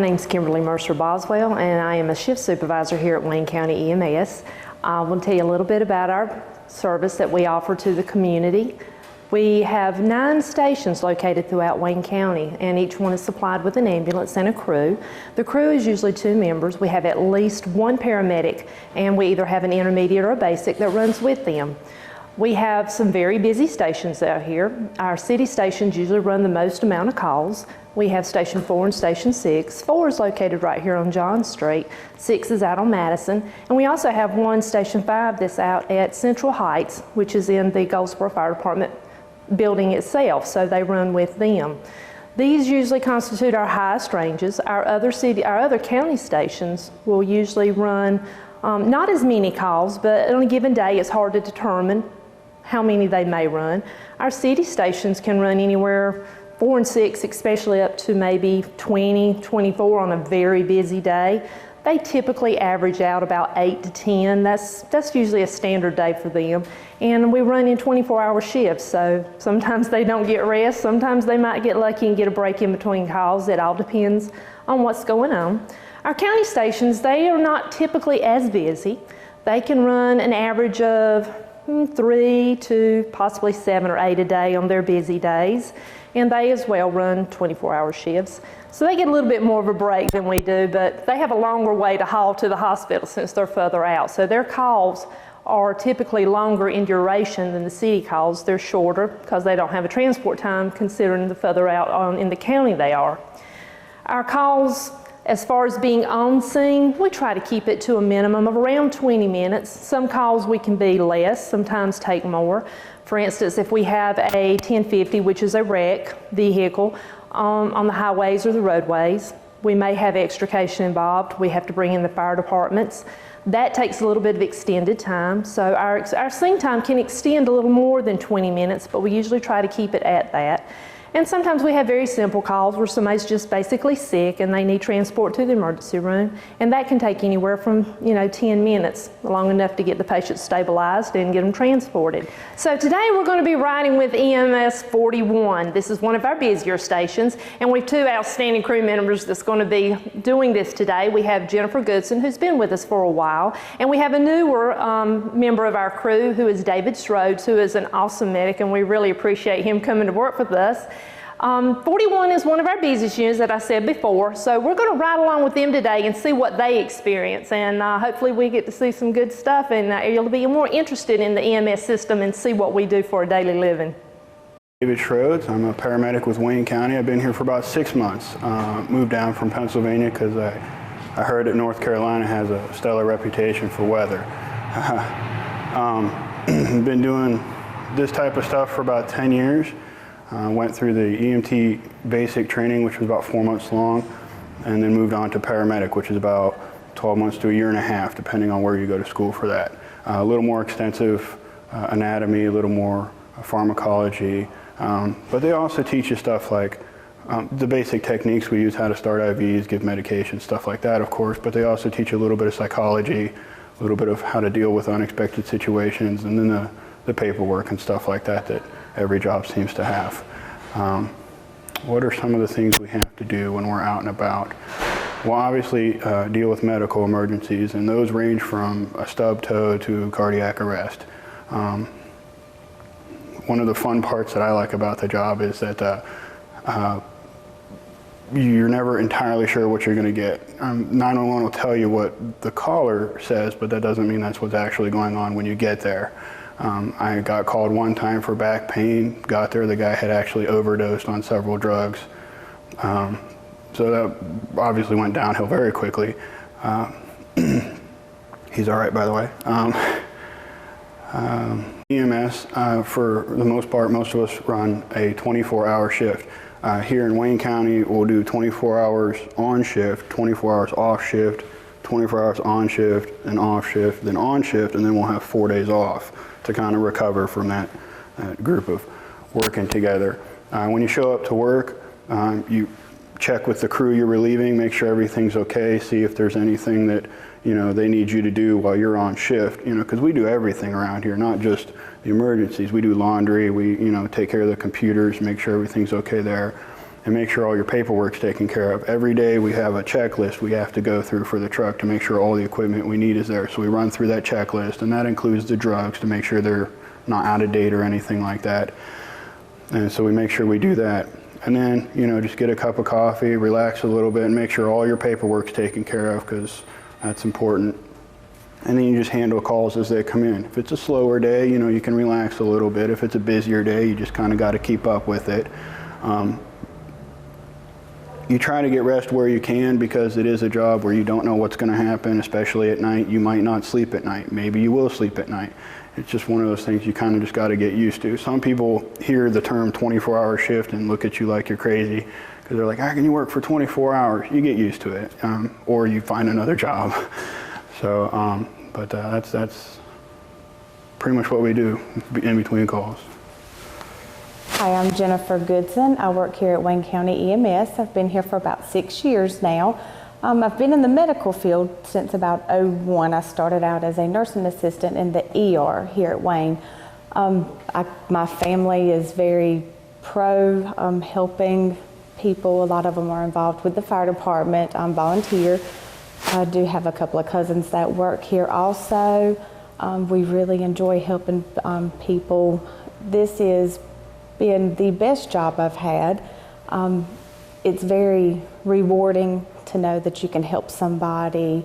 name's Kimberly Mercer Boswell, and I am a shift supervisor here at Wayne County EMS. I want to tell you a little bit about our service that we offer to the community. We have 9 stations located throughout Wayne County, and each one is supplied with an ambulance and a crew. The crew is usually 2 members. We have at least 1 paramedic, and we either have an intermediate or a basic that runs with them. We have some very busy stations out here. Our city stations usually run the most amount of calls. We have Station 4 and Station 6. 4 is located right here on John Street. 6 is out on Madison. And we also have one Station 5 that's out at Central Heights, which is in the Goldsboro Fire Department building itself, so they run with them. These usually constitute our highest ranges. Our other county stations will usually run not as many calls, but on a given day it's hard to determine how many they may run. Our city stations can run anywhere 4 and 6, especially up to maybe 20, 24 on a very busy day. They typically average out about 8 to 10. That's usually a standard day for them. And we run in 24-hour shifts, so sometimes they don't get rest, sometimes they might get lucky and get a break in between calls. It all depends on what's going on. Our county stations, they are not typically as busy. They can run an average of 3 to possibly 7 or 8 a day on their busy days. And they as well run 24-hour shifts. So they get a little bit more of a break than we do, but they have a longer way to haul to the hospital since they're further out. So their calls are typically longer in duration than the city calls. They're shorter because they don't have a transport time considering the further out in the county they are. Our calls, as far as being on scene, we try to keep it to a minimum of around 20 minutes. Some calls we can be less, sometimes take more. For instance, if we have a 1050, which is a wreck vehicle on the highways or the roadways, we may have extrication involved. We have to bring in the fire departments. That takes a little bit of extended time. So our scene time can extend a little more than 20 minutes, but we usually try to keep it at that. And sometimes we have very simple calls where somebody's just basically sick and they need transport to the emergency room. And that can take anywhere from 10 minutes, long enough to get the patient stabilized and get them transported. So today we're going to be riding with EMS 41. This is one of our busier stations, and we have 2 outstanding crew members that's going to be doing this today. We have Jennifer Goodson, who's been with us for a while, and we have a newer member of our crew who is David Strodes, who is an awesome medic, and we really appreciate him coming to work with us. 41 is one of our busiest units that I said before, so we're going to ride along with them today and see what they experience, and hopefully we get to see some good stuff, and you'll be more interested in the EMS system and see what we do for a daily living. David Strodes. I'm a paramedic with Wayne County. I've been here for about 6 months. Moved down from Pennsylvania because I heard that North Carolina has a stellar reputation for weather. Been doing this type of stuff for about 10 years. Went through the EMT basic training, which was about 4 months long, and then moved on to paramedic, which is about 12 months to a year and a half, depending on where you go to school for that. A little more extensive anatomy, a little more pharmacology, but they also teach you stuff like the basic techniques we use, how to start IVs, give medication, stuff like that, of course, but they also teach you a little bit of psychology, a little bit of how to deal with unexpected situations, and then the paperwork and stuff like that that every job seems to have. What are some of the things we have to do when we're out and about? Well, obviously deal with medical emergencies, and those range from a stub toe to cardiac arrest. One of the fun parts that I like about the job is that you're never entirely sure what you're going to get. 911 will tell you what the caller says, but that doesn't mean that's what's actually going on when you get there. I got called one time for back pain. Got there, the guy had actually overdosed on several drugs. So that obviously went downhill very quickly. He's all right, by the way. EMS, for the most part, most of us run a 24-hour shift. Here in Wayne County, we'll do 24 hours on shift, 24 hours off shift, 24 hours on shift, and off shift, then on shift, and then we'll have 4 days off to kind of recover from that group of working together. When you show up to work, you check with the crew you're relieving, make sure everything's okay, see if there's anything that they need you to do while you're on shift, because we do everything around here, not just the emergencies. We do laundry, we take care of the computers, make sure everything's okay there. and make sure all your paperwork's taken care of. Every day we have a checklist we have to go through for the truck to make sure all the equipment we need is there. So we run through that checklist, and that includes the drugs to make sure they're not out of date or anything like that. And so we make sure we do that. And then, you know, just get a cup of coffee, relax a little bit, and make sure all your paperwork's taken care of, because that's important. And then you just handle calls as they come in. If it's a slower day, you know, you can relax a little bit. If it's a busier day, you just kind of got to keep up with it. You try to get rest where you can, because it is a job where you don't know what's going to happen, especially at night. You might not sleep at night. Maybe you will sleep at night. It's just one of those things you kind of just got to get used to. Some people hear the term 24-hour shift and look at you like you're crazy, because they're like, how can you work for 24 hours? You get used to it, or you find another job. So, that's pretty much what we do in between calls. Hi, I'm Jennifer Goodson. I work here at Wayne County EMS. I've been here for about 6 years now. I've been in the medical field since about '01. I started out as a nursing assistant in the ER here at Wayne. My family is very pro helping people. A lot of them are involved with the fire department. I'm volunteer. I do have a couple of cousins that work here also. We really enjoy helping people. This has been the best job I've had. It's very rewarding to know that you can help somebody.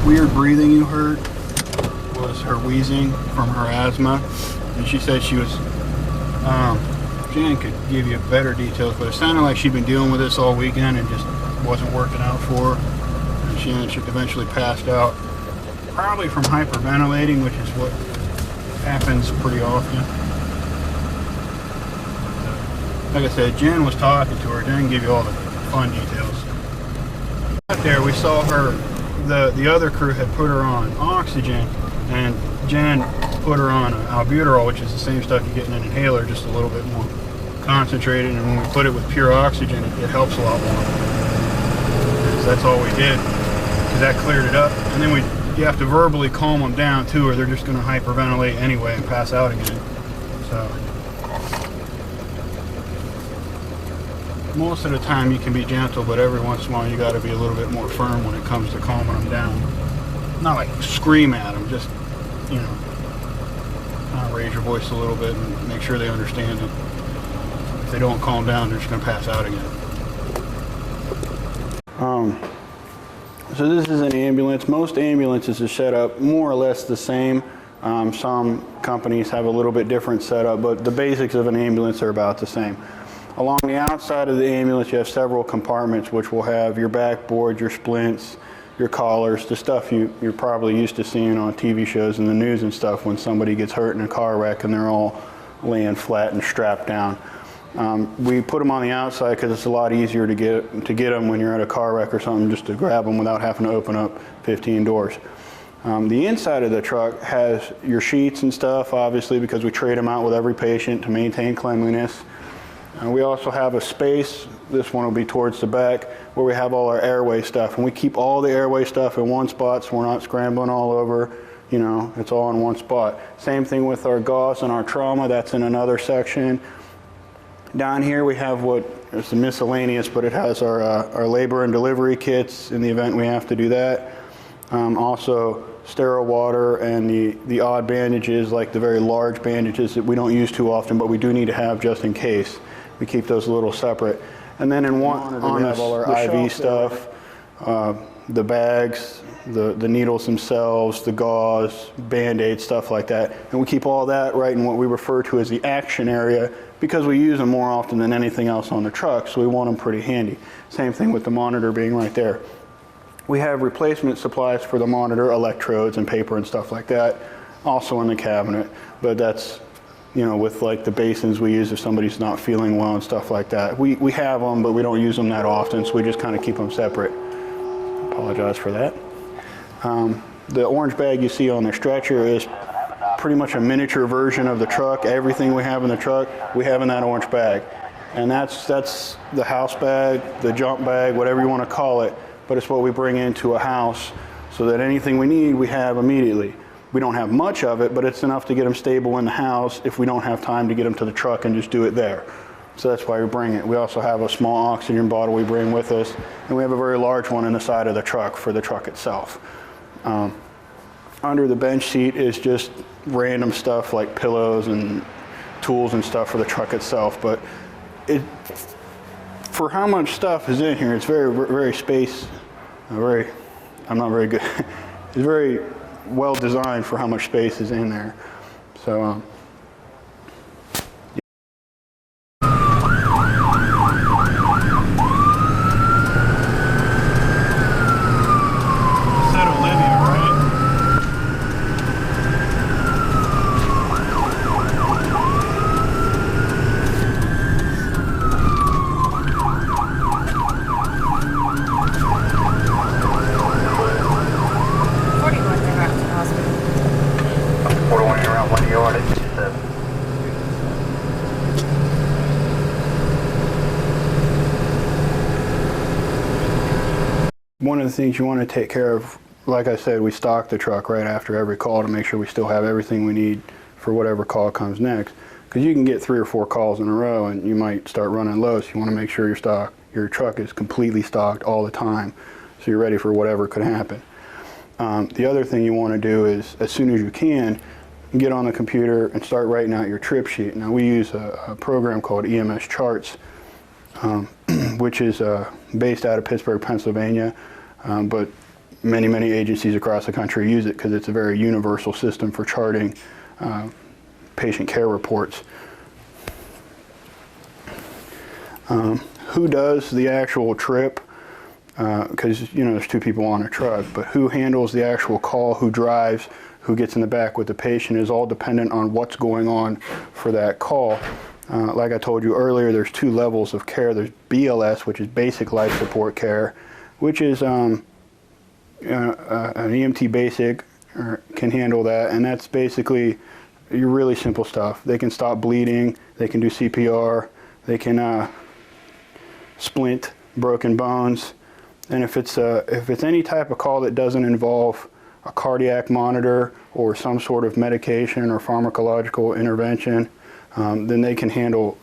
Weird breathing you heard was her wheezing from her asthma, and she said she was, Jan could give you better details, but it sounded like she'd been dealing with this all weekend and just wasn't working out for her, and she eventually passed out, probably from hyperventilating, which is what happens pretty often. Like I said, Jen was talking to her. Jen gave you all the fun details. Out there, we saw her. The other crew had put her on oxygen, and Jen put her on albuterol, which is the same stuff you get in an inhaler, just a little bit more concentrated. And when we put it with pure oxygen, it helps a lot more. So that's all we did, because that cleared it up. And then you have to verbally calm them down too, or they're just going to hyperventilate anyway and pass out again. So most of the time you can be gentle, but every once in a while you got to be a little bit more firm when it comes to calming them down. Not like scream at them, just, you know, raise your voice a little bit and make sure they understand it. If they don't calm down, they're just going to pass out again. So this is an ambulance. Most ambulances are set up more or less the same. Some companies have a little bit different setup, but the basics of an ambulance are about the same. Along the outside of the ambulance, you have several compartments, which will have your backboard, your splints, your collars, the stuff you're probably used to seeing on TV shows and the news and stuff when somebody gets hurt in a car wreck and they're all laying flat and strapped down. We put them on the outside because it's a lot easier to get them when you're at a car wreck or something, just to grab them without having to open up 15 doors. The inside of the truck has your sheets and stuff, obviously, because we trade them out with every patient to maintain cleanliness. We also have a space, this one will be towards the back, where we have all our airway stuff. And we keep all the airway stuff in one spot so we're not scrambling all over. You know, it's all in one spot. Same thing with our gauze and our trauma, that's in another section. Down here we have it's the miscellaneous, but it has our labor and delivery kits in the event we have to do that. Also sterile water and the odd bandages, like the very large bandages that we don't use too often, but we do need to have just in case. We keep those a little separate. And then in one, we have all our IV stuff, the bags, the needles themselves, the gauze, Band-Aids, stuff like that. And we keep all that right in what we refer to as the action area, because we use them more often than anything else on the truck, so we want them pretty handy. Same thing with the monitor being right there. We have replacement supplies for the monitor, electrodes and paper and stuff like that, also in the cabinet, but that's, you know, with like the basins we use if somebody's not feeling well and stuff like that. We have them, but we don't use them that often, so we just kind of keep them separate. Apologize for that. The orange bag you see on the stretcher is pretty much a miniature version of the truck. Everything we have in the truck, we have in that orange bag. And that's the house bag, the jump bag, whatever you want to call it, but it's what we bring into a house so that anything we need, we have immediately. We don't have much of it, but it's enough to get them stable in the house if we don't have time to get them to the truck and just do it there. So that's why we bring it. We also have a small oxygen bottle we bring with us, and we have a very large one in the side of the truck for the truck itself. Under the bench seat is just random stuff like pillows and tools and stuff for the truck itself, but for how much stuff is in here, it's very, very I'm not very good. It's very well designed for how much space is in there. So, one of the things you want to take care of, like I said, we stock the truck right after every call to make sure we still have everything we need for whatever call comes next. Because you can get 3 or 4 calls in a row and you might start running low, so you want to make sure your truck is completely stocked all the time, so you're ready for whatever could happen. The other thing you want to do is, as soon as you can, get on the computer and start writing out your trip sheet. Now we use a program called EMS Charts, which is based out of Pittsburgh, Pennsylvania, but many agencies across the country use it because it's a very universal system for charting patient care reports. Who does the actual trip? Because you know there's 2 people on a truck, but who handles the actual call, who drives, who gets in the back with the patient is all dependent on what's going on for that call. Like I told you earlier, there's 2 levels of care. There's BLS, which is basic life support care, which is an EMT basic can handle that, and that's basically your really simple stuff. They can stop bleeding, they can do CPR, they can splint broken bones, and if it's any type of call that doesn't involve a cardiac monitor or some sort of medication or pharmacological intervention, then they can handle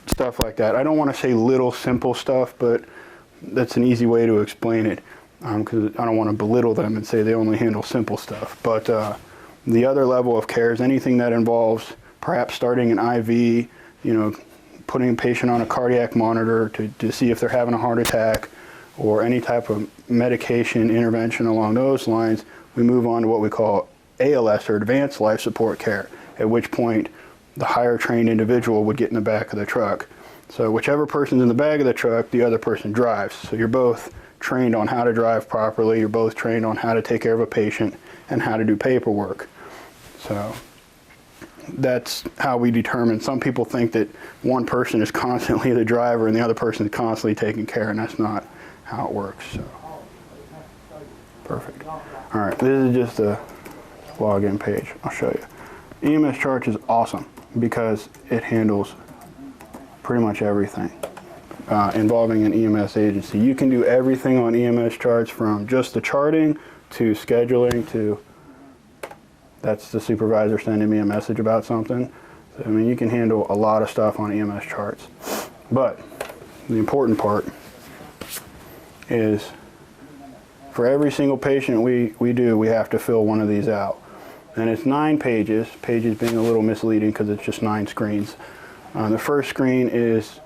stuff like that. I don't want to say little simple stuff, but that's an easy way to explain it, because I don't want to belittle them and say they only handle simple stuff. But the other level of care is anything that involves perhaps starting an IV, you know, putting a patient on a cardiac monitor to see if they're having a heart attack, or any type of medication intervention along those lines. We move on to what we call ALS, or advanced life support care, at which point the higher trained individual would get in the back of the truck. So whichever person's in the back of the truck, the other person drives. So you're both trained on how to drive properly, you're both trained on how to take care of a patient and how to do paperwork. So that's how we determine. Some people think that one person is constantly the driver and the other person is constantly taking care, and that's not how it works. So perfect. All right, this is just a login page. I'll show you. EMS Charts is awesome because it handles pretty much everything involving an EMS agency. You can do everything on EMS Charts, from just the charting to scheduling to, that's the supervisor sending me a message about something. So, I mean, you can handle a lot of stuff on EMS Charts. But the important part is For every single patient we do, we have to fill one of these out. And it's 9 pages, pages being a little misleading because it's just 9 screens. The first screen is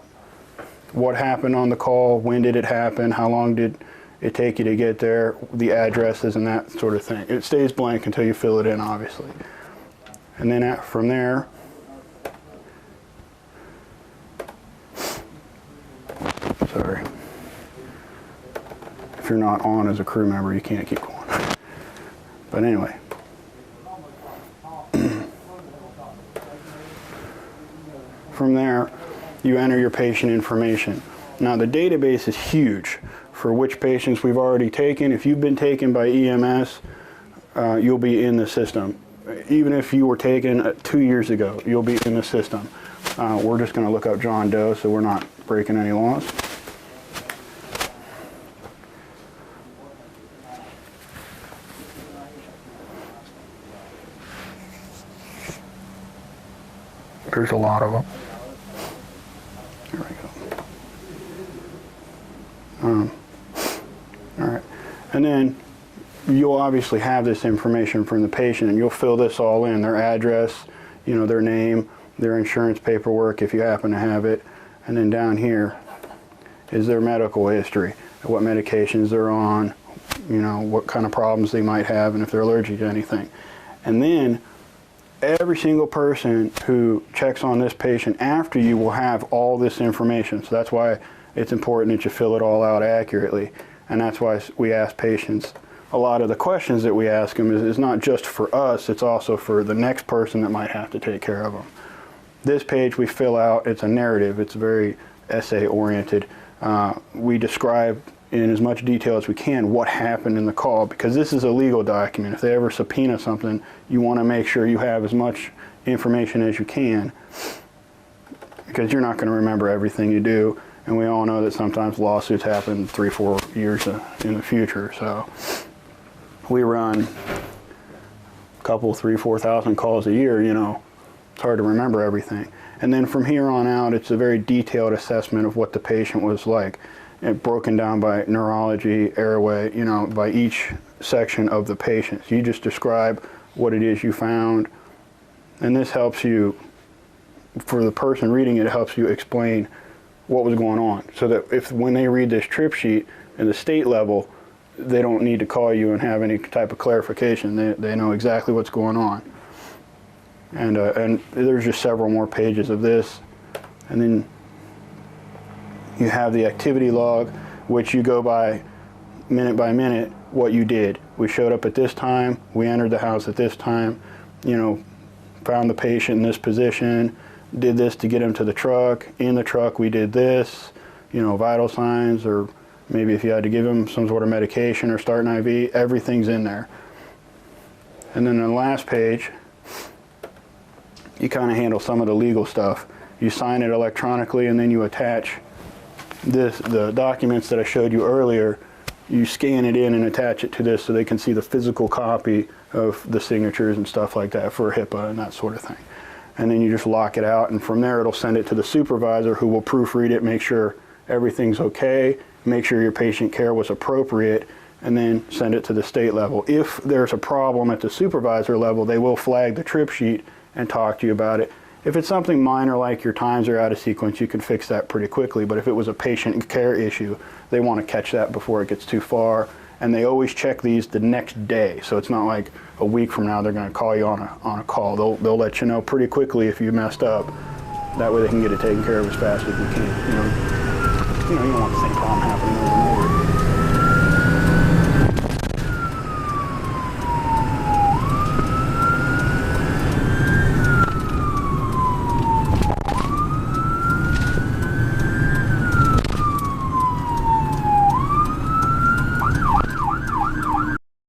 what happened on the call, when did it happen, how long did it take you to get there, the addresses and that sort of thing. It stays blank until you fill it in, obviously. And then from there, sorry, if you're not on as a crew member, you can't keep going. But anyway. From there, you enter your patient information. Now the database is huge for which patients we've already taken. If you've been taken by EMS, you'll be in the system. Even if you were taken 2 years ago, you'll be in the system. We're just going to look up John Doe so we're not breaking any laws. There's a lot of them. Here we go. All right, and then you'll obviously have this information from the patient, and you'll fill this all in: their address, you know, their name, their insurance paperwork if you happen to have it, and then down here is their medical history, what medications they're on, you know, what kind of problems they might have, and if they're allergic to anything. And then every single person who checks on this patient after you will have all this information. So that's why it's important that you fill it all out accurately. And that's why we ask patients, a lot of the questions that we ask them is not just for us, it's also for the next person that might have to take care of them. This page we fill out, it's a narrative, it's very essay oriented. We describe in as much detail as we can what happened in the call, because this is a legal document. If they ever subpoena something, you want to make sure you have as much information as you can, because you're not going to remember everything you do, and we all know that sometimes lawsuits happen 3-4 years in the future. So we run a couple, 3,000-4,000 calls a year. You know, it's hard to remember everything. And then from here on out, it's a very detailed assessment of what the patient was like, and broken down by neurology, airway, you know, by each section of the patient. So you just describe what it is you found, and this helps you, for the person reading it, it helps you explain what was going on, so that if when they read this trip sheet at the state level, they don't need to call you and have any type of clarification. They know exactly what's going on. And there's just several more pages of this, and then you have the activity log, which you go by minute what you did. We showed up at this time, we entered the house at this time, you know, found the patient in this position, did this to get him to the truck. In the truck we did this, you know, vital signs, or maybe if you had to give him some sort of medication or start an IV, everything's in there. And then on the last page, you kind of handle some of the legal stuff. You sign it electronically, and then you attach the documents that I showed you earlier. You scan it in and attach it to this so they can see the physical copy of the signatures and stuff like that for HIPAA and that sort of thing. And then you just lock it out, and from there it'll send it to the supervisor, who will proofread it, make sure everything's okay, make sure your patient care was appropriate, and then send it to the state level. If there's a problem at the supervisor level, they will flag the trip sheet and talk to you about it. If it's something minor like your times are out of sequence, you can fix that pretty quickly. But if it was a patient care issue, they want to catch that before it gets too far. And they always check these the next day. So it's not like a week from now they're going to call you on a call. They'll let you know pretty quickly if you messed up. That way they can get it taken care of as fast as we can. You know, you don't want the same problem happening over